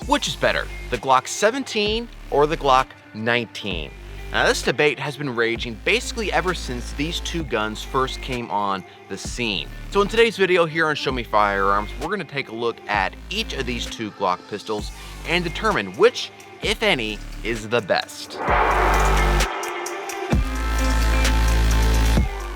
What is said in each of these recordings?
Which is better, the Glock 17 or the Glock 19? Now, this debate has been raging basically ever since these two guns first came on the scene. So in today's video here on Show Me Firearms, we're going to take a look at each of these two Glock pistols and determine which, if any, is the best.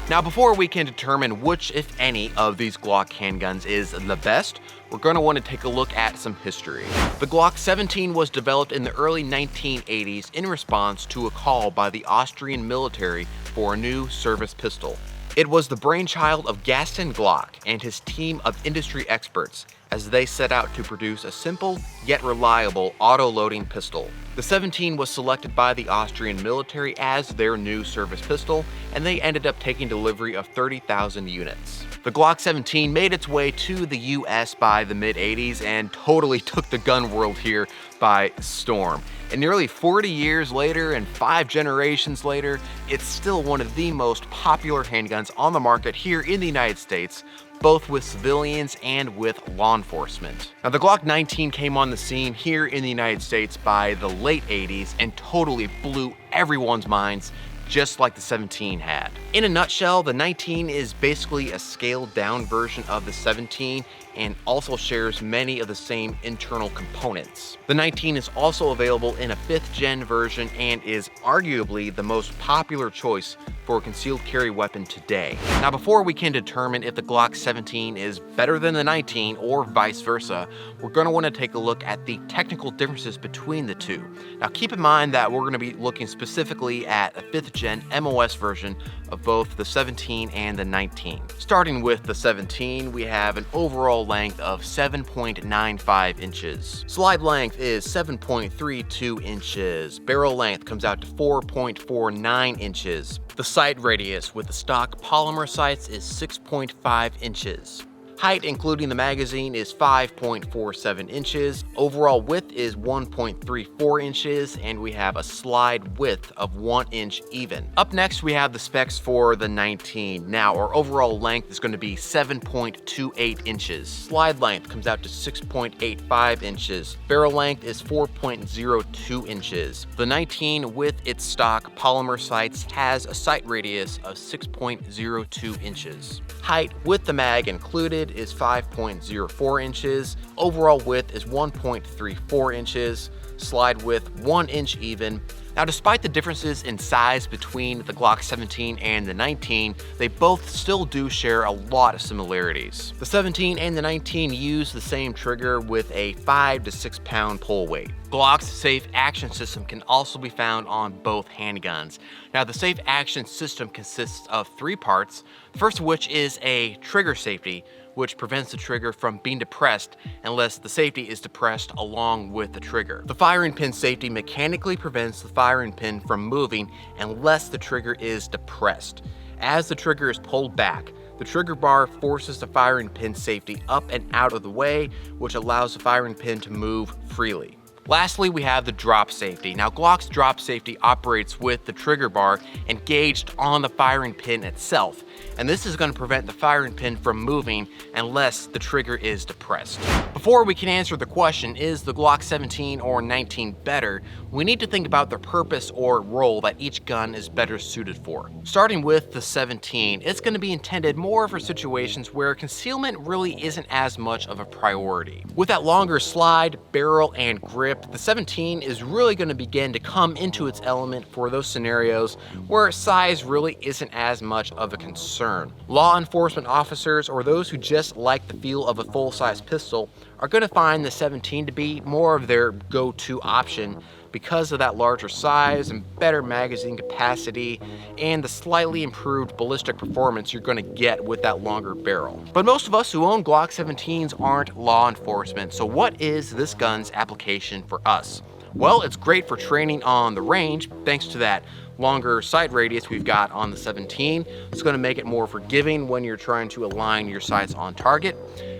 Now, before we can determine which, if any, of these Glock handguns is the best, we're going to want to take a look at some history. The Glock 17 was developed in the early 1980s in response to a call by the Austrian military for a new service pistol. It was the brainchild of Gaston Glock and his team of industry experts as they set out to produce a simple yet reliable auto-loading pistol. The 17 was selected by the Austrian military as their new service pistol, and they ended up taking delivery of 30,000 units. The Glock 17 made its way to the US by the mid-80s and totally took the gun world here by storm. And nearly 40 years later and 5 generations later, it's still one of the most popular handguns on the market here in the United States, both with civilians and with law enforcement. Now, the Glock 19 came on the scene here in the United States by the late 80s and totally blew everyone's minds, just like the 17 had. In a nutshell, the 19 is basically a scaled down version of the 17 and also shares many of the same internal components. The 19 is also available in a 5th gen version and is arguably the most popular choice for a concealed carry weapon today. Now, before we can determine if the Glock 17 is better than the 19 or vice versa, we're going to want to take a look at the technical differences between the two. Now, keep in mind that we're going to be looking specifically at a 5th gen MOS version of both the 17 and the 19. Starting with the 17, we have an overall length of 7.95 inches. Slide length is 7.32 inches. Barrel length comes out to 4.49 inches. The sight radius with the stock polymer sights is 6.5 inches. Height, including the magazine, is 5.47 inches. Overall width is 1.34 inches, and we have a slide width of 1 inch even. Up next, we have the specs for the 19. Now, our overall length is going to be 7.28 inches. Slide length comes out to 6.85 inches. Barrel length is 4.02 inches. The 19, with its stock polymer sights, has a sight radius of 6.02 inches. Height, with the mag included, is 5.04 inches. Overall width is 1.34 inches. Slide width 1 inch even. Now, despite the differences in size between the Glock 17 and the 19, they both still do share a lot of similarities. The 17 and the 19 use the same trigger with a 5 to 6 pound pull weight. Glock's safe action system can also be found on both handguns. Now, the safe action system consists of 3 parts, the first of which is a trigger safety, which prevents the trigger from being depressed unless the safety is depressed along with the trigger. The firing pin safety mechanically prevents the firing pin from moving unless the trigger is depressed. As the trigger is pulled back, the trigger bar forces the firing pin safety up and out of the way, which allows the firing pin to move freely. Lastly, we have the drop safety. Now, Glock's drop safety operates with the trigger bar engaged on the firing pin itself, and this is going to prevent the firing pin from moving unless the trigger is depressed. Before we can answer the question, is the Glock 17 or 19 better, we need to think about the purpose or role that each gun is better suited for. Starting with the 17, it's going to be intended more for situations where concealment really isn't as much of a priority. With that longer slide, barrel, and grip, the 17 is really going to begin to come into its element for those scenarios where size really isn't as much of a concern. Law enforcement officers or those who just like the feel of a full-size pistol are going to find the 17 to be more of their go-to option because of that larger size and better magazine capacity and the slightly improved ballistic performance you're going to get with that longer barrel. But most of us who own Glock 17s aren't law enforcement, so what is this gun's application for us? Well, it's great for training on the range thanks to that longer sight radius we've got on the 17. It's going to make it more forgiving when you're trying to align your sights on target.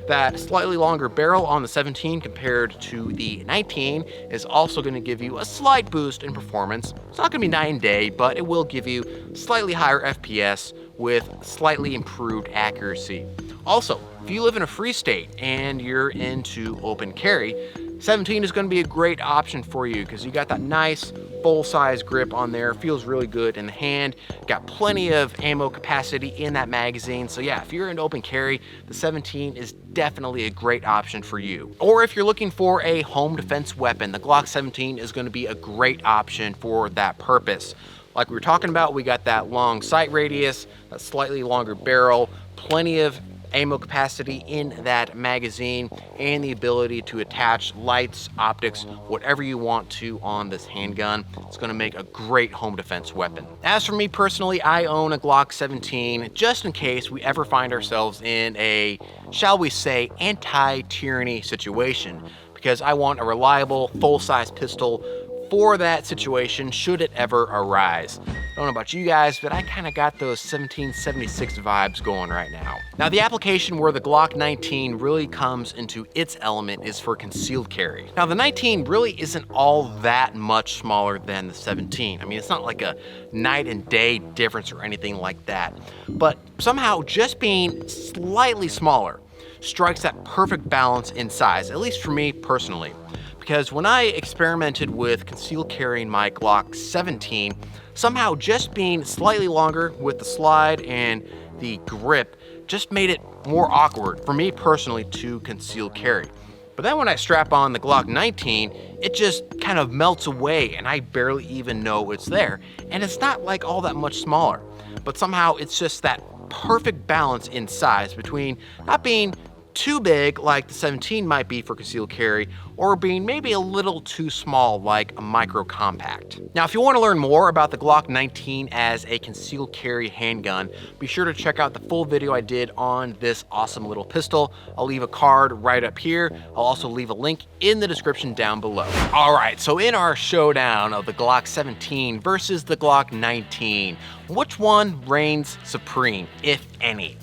That slightly longer barrel on the 17 compared to the 19 is also going to give you a slight boost in performance. It's not going to be night and day, but it will give you slightly higher FPS with slightly improved accuracy. Also, if you live in a free state and you're into open carry, 17 is going to be a great option for you because you got that nice full-size grip on there. Feels really good in the hand. Got plenty of ammo capacity in that magazine. So yeah, if you're into open carry, the 17 is definitely a great option for you. Or if you're looking for a home defense weapon, the Glock 17 is going to be a great option for that purpose. Like we were talking about, we got that long sight radius, a slightly longer barrel, plenty of ammo capacity in that magazine, and the ability to attach lights, optics, whatever you want to on this handgun. It's going to make a great home defense weapon. As for me personally, I own a Glock 17 just in case we ever find ourselves in a, shall we say, anti-tyranny situation, because I want a reliable full-size pistol for that situation should it ever arise. I don't know about you guys, but I kind of got those 1776 vibes going right now. Now, the application where the Glock 19 really comes into its element is for concealed carry. Now, the 19 really isn't all that much smaller than the 17. I mean, it's not like a night and day difference or anything like that, but somehow just being slightly smaller strikes that perfect balance in size, at least for me personally. Because when I experimented with concealed carrying my Glock 17, somehow just being slightly longer with the slide and the grip just made it more awkward for me personally to conceal carry. But then when I strap on the Glock 19, it just kind of melts away and I barely even know it's there. And it's not like all that much smaller, but somehow it's just that perfect balance in size between not being too big like the 17 might be for concealed carry, or being maybe a little too small like a micro compact. Now, if you want to learn more about the Glock 19 as a concealed carry handgun, be sure to check out the full video I did on this awesome little pistol. I'll leave a card right up here. I'll also leave a link in the description down below. All right, so in our showdown of the Glock 17 versus the Glock 19, which one reigns supreme, if any?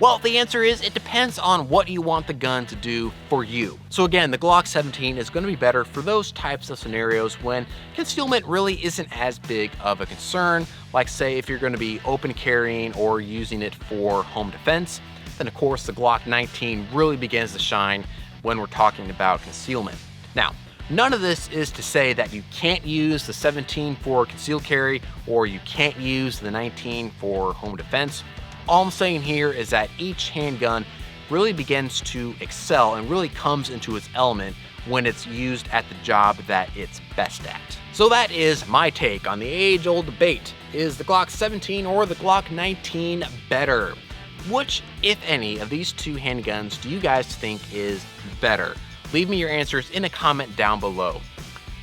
Well, the answer is it depends on what you want the gun to do for you. So again, the Glock 17 is going to be better for those types of scenarios when concealment really isn't as big of a concern, like say if you're going to be open carrying or using it for home defense. Then of course the Glock 19 really begins to shine when we're talking about concealment. Now, none of this is to say that you can't use the 17 for concealed carry or you can't use the 19 for home defense. All I'm saying here is that each handgun really begins to excel and really comes into its element when it's used at the job that it's best at. So that is my take on the age-old debate. Is the Glock 17 or the Glock 19 better? Which, if any, of these two handguns do you guys think is better? Leave me your answers in a comment down below.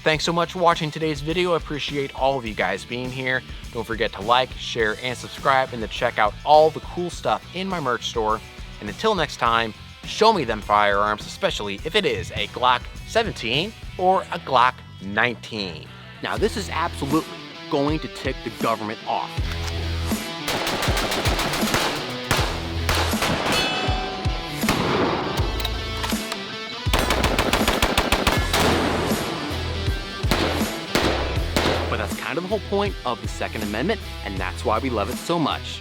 Thanks so much for watching today's video. I appreciate all of you guys being here. Don't forget to like, share, and subscribe, and to check out all the cool stuff in my merch store. And until next time, show me them firearms, especially if it is a Glock 17 or a Glock 19. Now, this is absolutely going to tick the government off. But that's kind of the whole point of the Second Amendment, and that's why we love it so much.